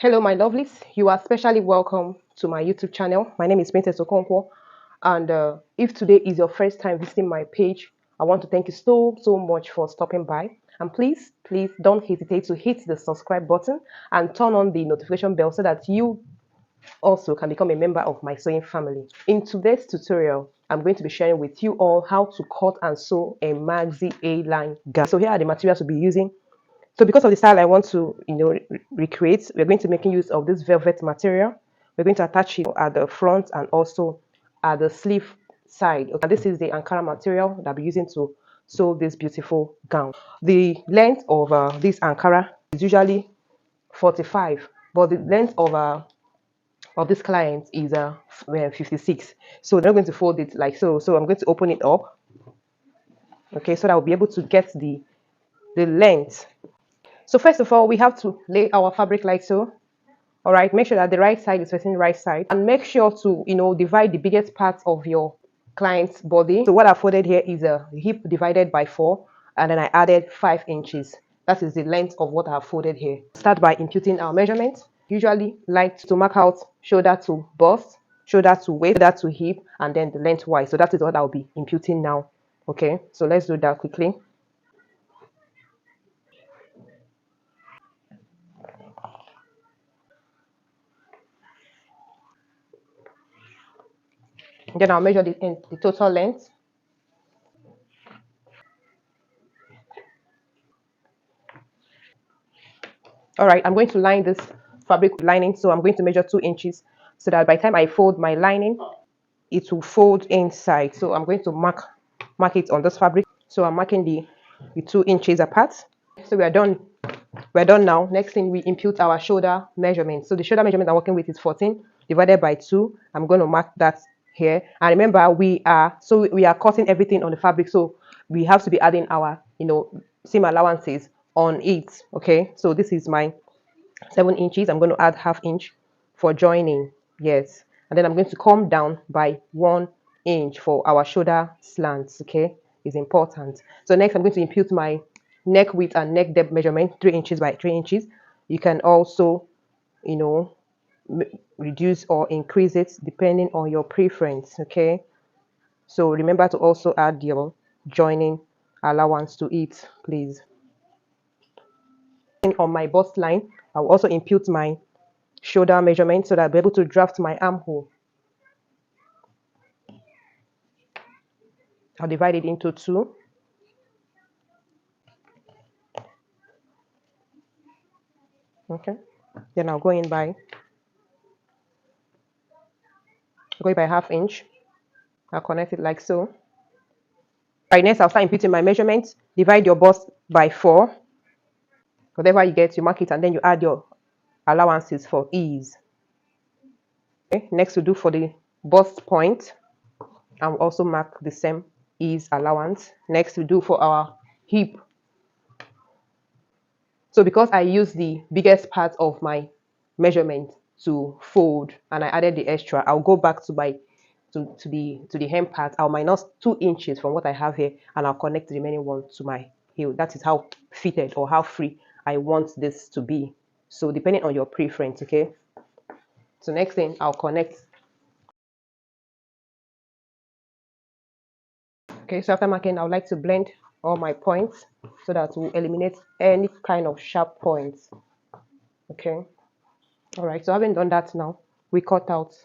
Hello, my lovelies. You are specially welcome to my YouTube channel. My name is Princess Okonkwo. And if today is your first time visiting my page, I want to thank you so much for stopping by. And please don't hesitate to hit the subscribe button and turn on the notification bell so that you also can become a member of my sewing family. In today's tutorial, I'm going to be sharing with you all how to cut and sew a Maxi A-line gown. So here are the materials we'll be using. So because of the style I want to, recreate, we're going to be making use of this velvet material. We're going to attach it at the front and also at the sleeve side. Okay, and this is the Ankara material that I'll be using to sew this beautiful gown. The length of this Ankara is usually 45, but the length of this client is 56. So they're going to fold it like so. So I'm going to open it up, okay, so that I'll be able to get the length. So first of all, we have to lay our fabric like so. All right, make sure that the right side is facing the right side, and make sure to divide the biggest part of your client's body. So what I folded here is a hip divided by 4, and then I added 5 inches. That is the length of what I have folded here. Start by imputing our measurements. Usually like to mark out shoulder to bust, shoulder to waist, shoulder to hip, and then the lengthwise. So that is what I'll be imputing now. Okay, so let's do that quickly. Then I'll measure the total length. All right, I'm going to line this fabric lining, so I'm going to measure 2 inches so that by the time I fold my lining, it will fold inside. So I'm going to mark it on this fabric. So I'm marking the 2 inches apart. So we're done. We're done now. Next thing, we impute our shoulder measurement. So the shoulder measurement I'm working with is 14 divided by 2. I'm going to mark that here. And remember, we are cutting everything on the fabric, so we have to be adding our seam allowances on it. Okay, so this is my 7 inches. I'm going to add ½ inch for joining. Yes, and then I'm going to come down by 1 inch for our shoulder slants. Okay, is important. So next I'm going to impute my neck width and neck depth measurement, 3 inches by 3 inches. You can also reduce or increase it depending on your preference. Okay, so remember to also add your joining allowance to it, please. On my bust line, I'll also impute my shoulder measurement so that I'll be able to draft my armhole. I'll divide it into 2. Okay, then I'll go in by ½ inch. I'll connect it like so. Right, next I'll start imputing my measurements. Divide your bust by 4. Whatever you get, you mark it, and then you add your allowances for ease. Okay, next we'll do for the bust point. I'll also mark the same ease allowance. Next we do for our hip. So because I use the biggest part of my measurement to fold and I added the extra, I'll go back to the hem part. I'll minus 2 inches from what I have here, and I'll connect the remaining one to my heel. That is how fitted or how free I want this to be. So depending on your preference, okay. So next thing, I'll connect. Okay, so after marking, I would like to blend all my points so that we'll eliminate any kind of sharp points. Okay. All right, so having done that now, we cut out.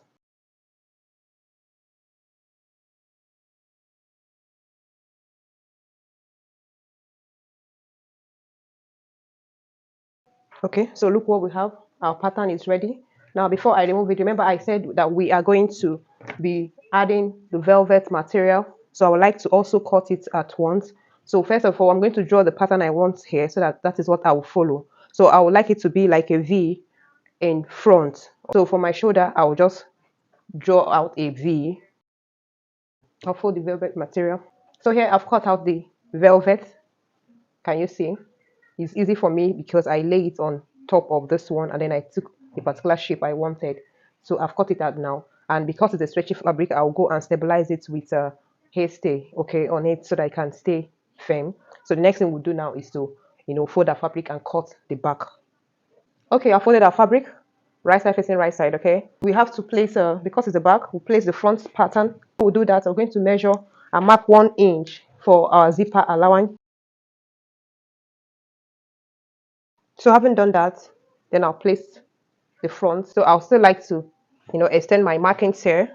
Okay, so look what we have. Our pattern is ready. Now, before I remove it, remember I said that we are going to be adding the velvet material. So I would like to also cut it at once. So first of all, I'm going to draw the pattern I want here so that is what I will follow. So I would like it to be like a V in front. So for my shoulder, I will just draw out a V. I'll fold the velvet material. So here I've cut out the velvet. Can you see? It's easy for me because I lay it on top of this one and then I took the particular shape I wanted. So I've cut it out now. And because it's a stretchy fabric, I'll go and stabilize it with a hairstay, okay, on it so that I can stay firm. So the next thing we'll do now is to, fold our fabric and cut the back. Okay, I folded our fabric. right side facing right side. Okay, we have to place because it's the back, we'll place the front pattern. We'll do that. We're going to measure and mark 1 inch for our zipper allowance. So having done that, then I'll place the front. So I'll still like to, extend my markings here.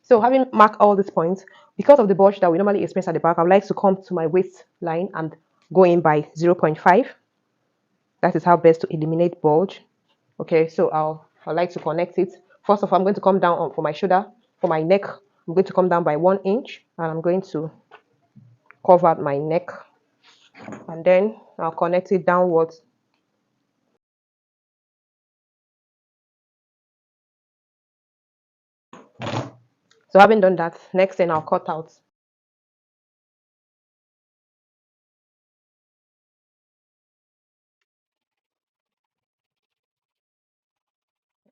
So having marked all these points, because of the bulge that we normally experience at the back, I would like to come to my waistline and go in by 0.5. That is how best to eliminate bulge. Okay, so I'll like to connect it. First of all, I'm going to come down for my shoulder. For my neck, I'm going to come down by 1 inch, and I'm going to cover my neck, and then I'll connect it downwards. So having done that, next thing I'll cut out.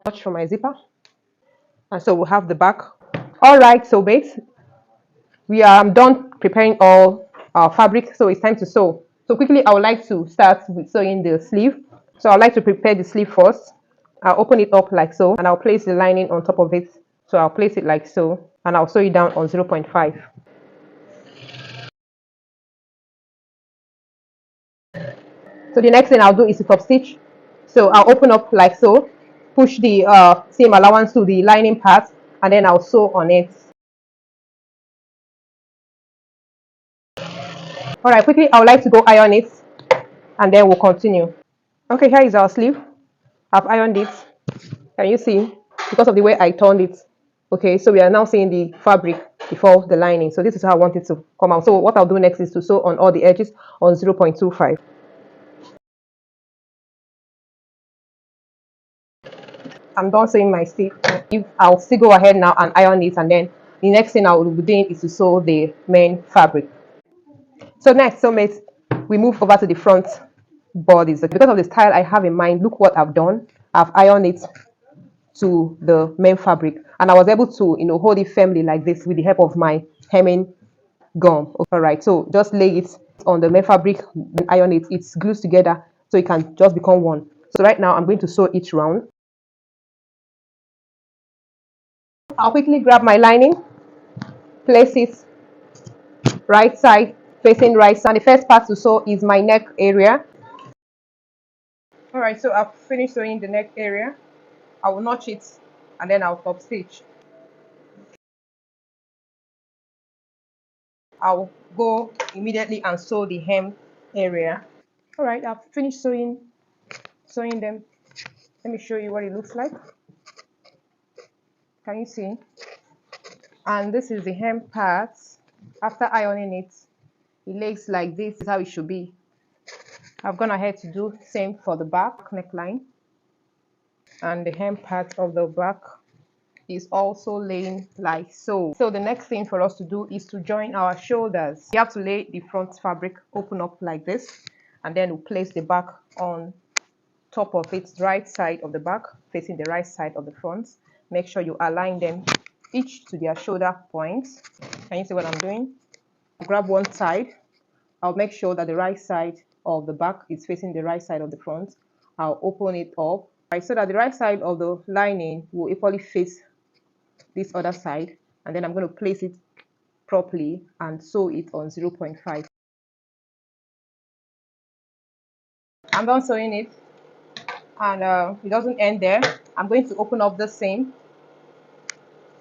Touch for my zipper, and so we'll have the back. All right, so babes, I'm done preparing all our fabric, so it's time to sew. So quickly, I would like to start with sewing the sleeve. So I'd like to prepare the sleeve first. I'll open it up like so, and I'll place the lining on top of it. So I'll place it like so, and I'll sew it down on 0.5. So the next thing I'll do is to top stitch. So I'll open up like so, push the seam allowance to the lining part, and then I'll sew on it. All right, quickly, I would like to go iron it, and then we'll continue. Okay, here is our sleeve. I've ironed it. Can you see? Because of the way I turned it. Okay, so we are now seeing the fabric before the lining. So this is how I want it to come out. So what I'll do next is to sew on all the edges on 0.25. I'm done sewing my sleeve. I'll still go ahead now and iron it, and then the next thing I will be doing is to sew the main fabric. So next, so mates, we move over to the front bodies. Because of the style I have in mind, look what I've done. I've ironed it to the main fabric, and I was able to hold it firmly like this with the help of my hemming gum. All right, so just lay it on the main fabric and iron it. It glues together so it can just become one. So right now I'm going to sew each round. I'll quickly grab my lining, place it right side facing right side. The first part to sew is my neck area. All right, so I've finished sewing the neck area. I will notch it, and then I'll top stitch. I'll go immediately and sew the hem area. All right, I've finished sewing them. Let me show you what it looks like. Can you see? And this is the hem part. After ironing it, it lays like this. This is how it should be. I've gone ahead to do same for the back neckline, and the hem part of the back is also laying like so. So the next thing for us to do is to join our shoulders. You have to lay the front fabric open up like this, and then we'll place the back on top of it, right side of the back facing the right side of the front. Make sure you align them each to their shoulder points. Can you see what I'm doing? Grab one side. I'll make sure that the right side of the back is facing the right side of the front. I'll open it up, right, so that the right side of the lining will equally face this other side, and then I'm going to place it properly and sew it on 0.5. I'm done sewing it, and it doesn't end there. I'm going to open up the seam,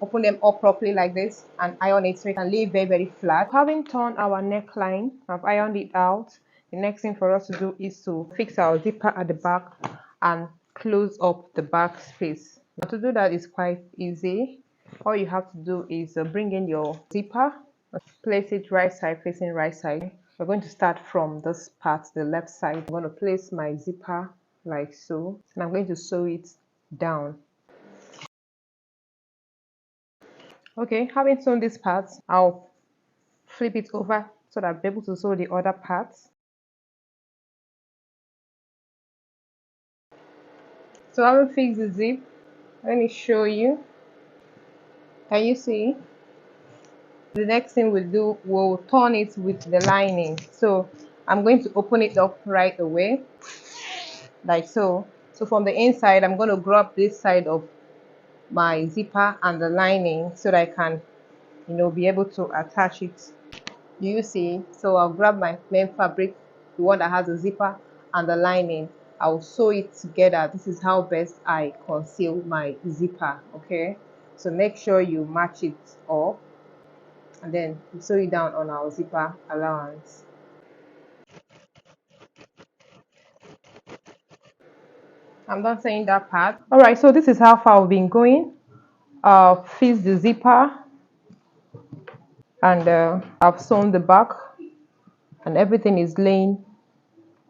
open them up properly like this, and iron it so it can lay very flat. Having torn our neckline, I've ironed it out. The next thing for us to do is to fix our zipper at the back and close up the back space. Now, to do that is quite easy. All you have to do is bring in your zipper, place it right side facing right side. We're going to start from this part, the left side. I'm going to place my zipper like so, and I'm going to sew it down. Okay, having sewn this part, I'll flip it over so that I'll be able to sew the other parts. So I will fix the zip. Let me show you. Can you see? The next thing we'll do, we'll turn it with the lining. So I'm going to open it up right away, like so. So from the inside, I'm going to grab this side of my zipper and the lining so that I can, be able to attach it. Do you see? So I'll grab my main fabric, the one that has the zipper and the lining. I'll sew it together. This is how best I conceal my zipper. Okay, so make sure you match it up, and then sew it down on our zipper allowance. I'm done saying that part. All right, so this is how far we've been going. Fix the zipper, and I've sewn the back, and everything is laying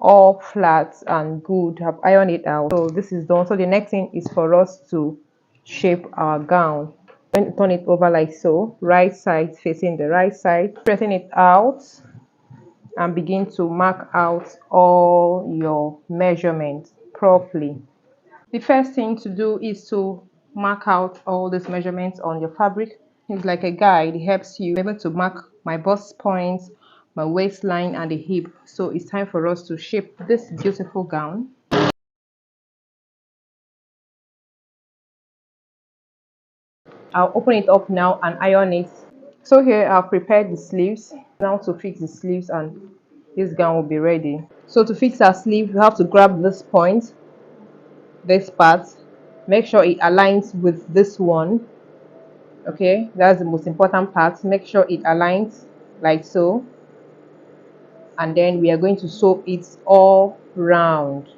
all flat and good. Have ironed it out, so this is done. So the next thing is for us to shape our gown. Turn it over like so, right side facing the right side, straighten it out, and begin to mark out all your measurements properly. The first thing to do is to mark out all these measurements on your fabric. It's like a guide. It helps you be able to mark my bust points, my waistline, and the hip. So it's time for us to shape this beautiful gown. I'll open it up now and iron it. So here I've prepared the sleeves. Now to fix the sleeves, and this gown will be ready. So to fix our sleeve, you have to grab this point, this part. Make sure it aligns with this one. Okay, that's the most important part. Make sure it aligns like so, and then we are going to sew it all round.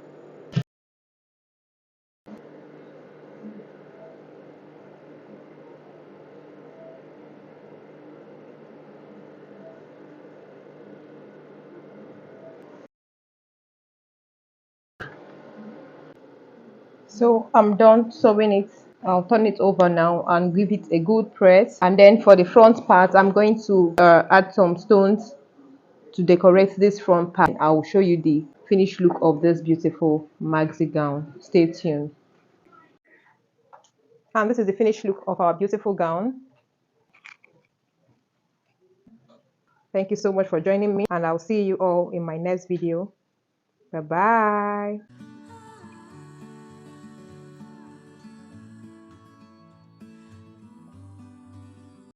So I'm done sewing it. I'll turn it over now and give it a good press, and then for the front part, I'm going to add some stones to decorate this front part. I will show you the finished look of this beautiful maxi gown. Stay tuned. And this is the finished look of our beautiful gown. Thank you so much for joining me, and I'll see you all in my next video. Bye bye.